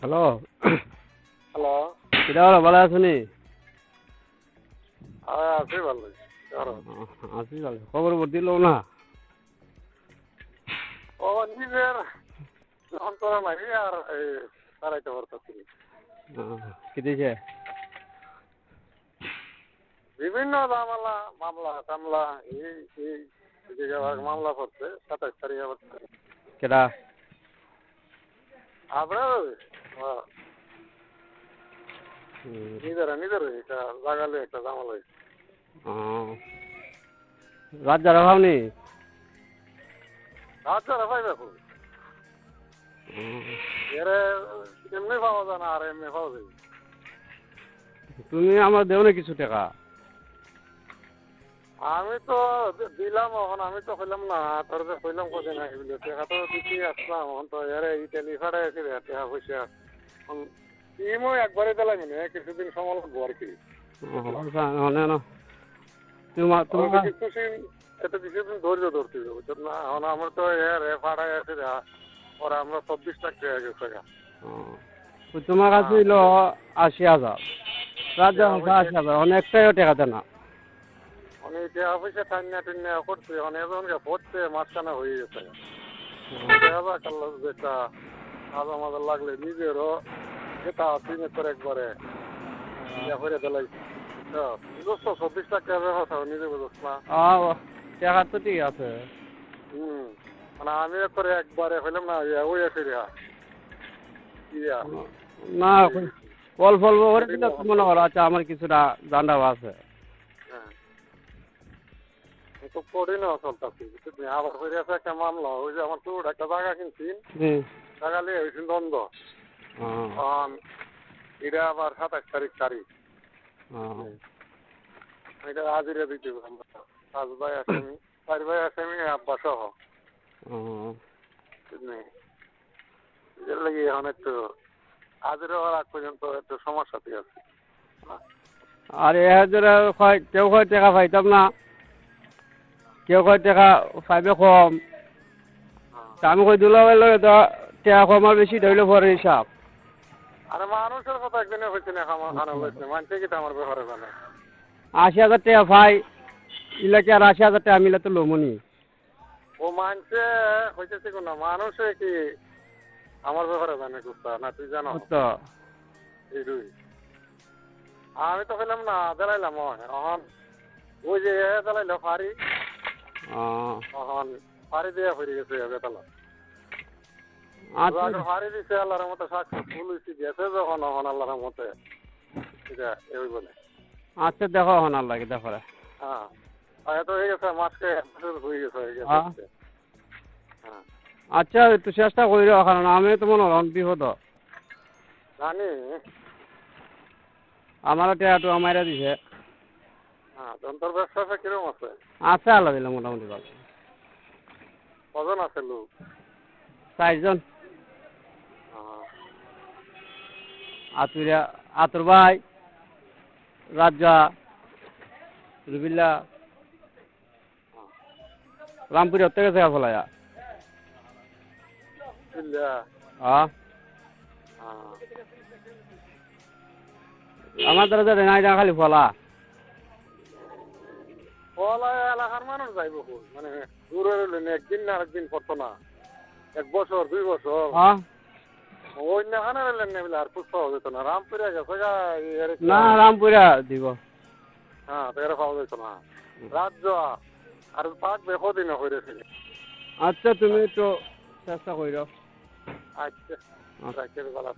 Hello. Hello. কিটা হলো, ভালো আছো নি? আছি ভালো। আছি ভালো। খবর দিল না? ও নিজের যখন করা নাই আর এই চালাইতে পারতেছি। কি দিছে? বিভিন্ন মামলা মামলা টামলা এই এই এদিকে আবার মামলা করছে 27 তারিখে করছে। কেটা? আপনার নিজের একটা লাগালে একটা জামাল হয়েছে। রাত যারা ভাবনি? আচ্ছা ভাই দেখো এর এমনি পাওয়া যায় না আর এমনি পাওয়া যায়। তুমি আমার দেও না কিছু টাকা? আমি তো দিলাম এখন আমি তো হইলাম না তোর যে হইলাম কদিন আগে বলে টাকা তো দিতে আসলাম এখন তো এর ইটালি ফাড়াই আছে টাকা পয়সা ইমও একবারে দিলাম না কিছুদিন সময় লাগবো আর কি। এত কিছুদিন ধৈর্য ধরতে হবে না এখন আমার তো এর ফাড়াই আছে ওরা আমরা 24 লাখ টাকা গেছে। তোমার কাছে ছিল 80,000, রাত যাওয়া 80,000, অনেকটাই টাকা দেয় না। অনেক টাকা পয়সা টান্না টান্না করছে অনেক জনকে পড়ছে মাঝখানে হয়ে গেছে। যেটা মাঝে মাঝে লাগলে নিজেরও যেটা দিনে করে একবারে ইয়া করে দিলাই 24 লাখ টাকা ব্যবস্থা নিজে বুঝছ না। টাকা তো ঠিক আছে। মানে আমি করে একবারে হইলাম না ওই আছে ইয়া না অল্প অল্প করে দিলে মনে হলো আচ্ছা আমার কিছুটা জানাও আছে। তো করি না চলতেছি আবার হয়ে গেছে একটা মামলা ওই যে আমার তো একটা জায়গা কিনছি জায়গা নিয়ে হয়েছিল দ্বন্দ্ব এটা আবার 27 তারিখ এটা হাজিরা দিতে 5 ভাই আসামি 4 ভাই আসামি আব্বা সহ এর লাগে এখন একটু হাজিরা হওয়ার আগ পর্যন্ত একটু সমস্যাতে আছে। আর কেউ কয় টাকা পাইতাম না, কেউ কয় টাকা পাইবে কম। আমি কই দুলাভাই লগে তো টাকা কম আর বেশি ধরলে পরে হিসাব। আরে মানুষের কথা একদিনে হয়েছে না খানা হয়েছে মানছে কি আমার ব্যাপারে জানে 80,000 টাকা ভাই ইলাকে আর 80,000 টাকা মিলে তো লোমনি ও মানছে হইতেছে কোন মানুষে কি আমার ব্যাপারে জানে কুস্তা না তুই জানো তো এইটুই আমি তো হইলাম না দেলাইলাম এখন ওই যে দেলাইলো ফাড়ি এখন ফাড়ি দিয়ে ফিরে গেছে বেতলা ফাড়ি দিছে আল্লাহর মতো সাকসেসফুল হয়েছি গেছে যখন এখন আল্লাহর মতে এটা এই বলে আচ্ছা দেখো এখন আল্লাহ কি দেখো হ্যাঁ এত হয়ে গেছে মাসকে হয়ে গেছে আচ্ছা একটু চেষ্টা করি কারণ আমি তো মনে হলাম বিপদ জানি আমারও টাকাটু আমারা দিছে। হ্যাঁ তোর ব্যবসাটা কিরকম আছে? আছে আল্লাহ দিলে মোটামুটি ভালো। কজন আছে লোক? 4 জন। আতুর ভাই, রাজা, রুবিল্লা, রামপুরি হতে গেছে ফলায়া। আমার দ্বারা নাই খালি ফলা ফলা এলাকার মানুষ যাইব মানে দূরে রইলেন একদিন না আরেকদিন করতো না 1 বছর 2 বছর অন্য খানে রইলেন না বলে আর পুষ পাওয়া যেত না রামপুরিয়া গেছে না রামপুরিয়া দিব হ্যাঁ তো এরা পাওয়া যেত না রাজ্য আর পাক বেশি দিন হয়েছে। আচ্ছা তুমি একটু চেষ্টা করো। আচ্ছা রাখতে ভালো।